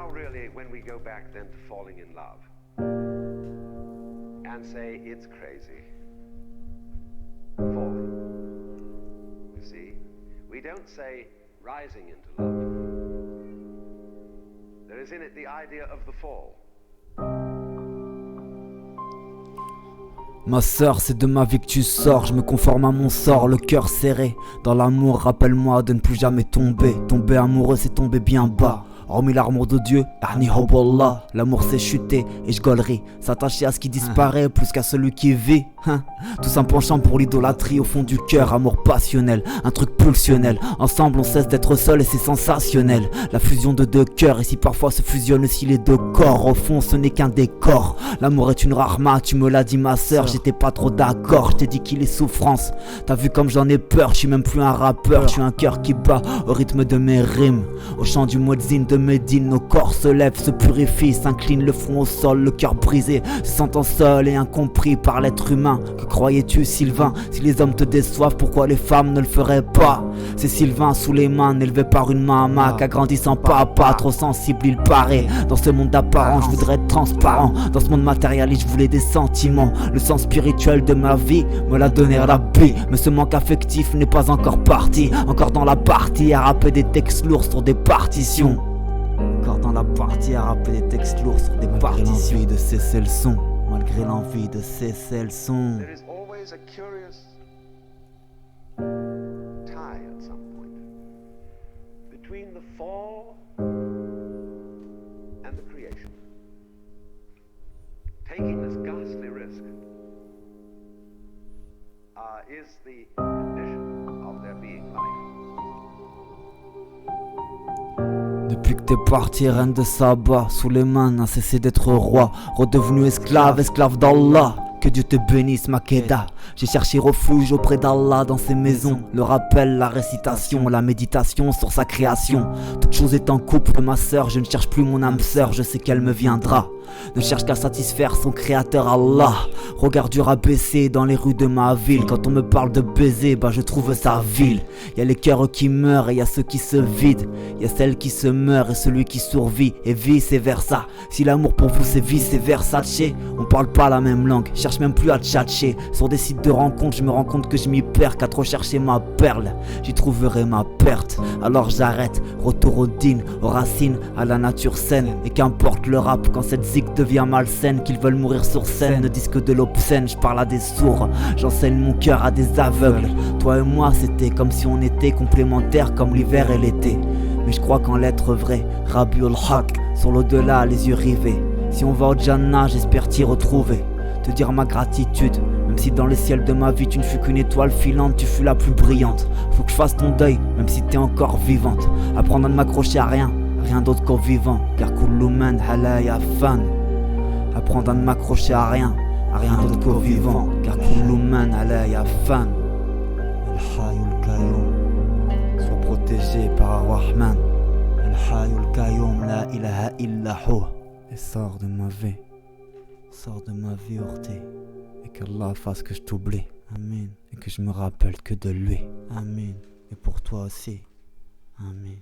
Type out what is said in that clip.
now really, when we go back then to falling in love and say it's crazy, falling, you see, we don't say rising into love. There is in it the idea of the fall. Ma sœur, c'est de ma vie que tu sors, je me conforme à mon sort, le cœur serré. Dans l'amour, rappelle-moi de ne plus jamais tomber. Tomber amoureux, c'est tomber bien bas. Hormis l'amour de Dieu, l'amour c'est chuter et je gaulerie. S'attacher à ce qui disparaît plus qu'à celui qui vit. Tous un penchant pour l'idolâtrie au fond du cœur, amour passionnel, un truc pulsionnel. Ensemble on cesse d'être seul et c'est sensationnel. La fusion de deux cœurs et si parfois se fusionnent aussi les deux corps. Au fond ce n'est qu'un décor. L'amour est une rarma, tu me l'as dit ma sœur. J'étais pas trop d'accord, je t'ai dit qu'il est souffrance. T'as vu comme j'en ai peur, je suis même plus un rappeur. Je suis un cœur qui bat au rythme de mes rimes. Au chant du muezzin de Médine, nos corps se lèvent, se purifient, s'inclinent le front au sol, le cœur brisé, se sentant seul et incompris par l'être humain. Que croyais-tu, Sylvain? Si les hommes te déçoivent, pourquoi les femmes ne le feraient pas? C'est Sylvain Souleymane, élevé par une maman, qui a grandi sans papa, trop sensible il paraît. Dans ce monde d'apparence, je voudrais être transparent. Dans ce monde matérialiste, je voulais des sentiments. Le sens spirituel de ma vie me l'a donné à la bille. Mais ce manque affectif n'est pas encore parti. Encore dans la partie à rapper des textes lourds sur des partitions. Encore dans la partie à rapper des textes lourds sur des partitions. Malgré l'envie de cesser le son. Malgré l'envie de cesser le son. There is always a curious tie at some point between the fall and the creation. Taking this ghastly risk is the condition of there being life. Depuis que t'es parti, reine de Saba, Souleymane n'a cessé d'être roi, redevenu esclave, esclave d'Allah. Que Dieu te bénisse, Makeda. J'ai cherché refuge auprès d'Allah dans ses maisons. Le rappel, la récitation, la méditation sur sa création. Toute chose est en couple, ma sœur. Je ne cherche plus mon âme sœur, je sais qu'elle me viendra. Ne cherche qu'à satisfaire son créateur Allah. Regard dur abaissé dans les rues de ma ville. Quand on me parle de baiser, bah je trouve ça vil. Y'a les cœurs qui meurent et y'a ceux qui se vident. Y'a celle qui se meurt et celui qui survit. Et vice versa. Si l'amour pour vous c'est vice versa, on parle pas la même langue. Cherche même plus à tchatcher. Sur des sites de rencontres, je me rends compte que je m'y perds. Qu'à trop chercher ma perle, j'y trouverai ma perte. Alors j'arrête, retour aux dînes, aux racines, à la nature saine. Et qu'importe le rap quand cette zig devient malsaine, qu'ils veulent mourir sur scène, ne disent que de l'obscène. Je parle à des sourds, j'enseigne mon cœur à des aveugles. Toi et moi c'était comme si on était complémentaires comme l'hiver et l'été. Mais je crois qu'en l'être vrai, Rabiul Haq, sur l'au-delà les yeux rivés. Si on va au Jannah, j'espère t'y retrouver. Te dire ma gratitude, même si dans le ciel de ma vie tu ne fus qu'une étoile filante, tu fus la plus brillante. Faut que je fasse ton deuil, même si t'es encore vivante. Apprendre à ne m'accrocher à rien, rien d'autre qu'au vivant. Car kullu man halaya fan. Apprendre à ne m'accrocher à rien d'autre qu'au vivant. Car kullu man halaya fan. El Hayyul Qayyum, sois protégé par Ar-Rahman. El Hayyul Qayyum, la ilaha illa hu. Et sors de ma vie. Sors de ma vie heurtée, et qu'Allah fasse que je t'oublie, Amin, et que je me rappelle que de lui, Amin, et pour toi aussi, Amin.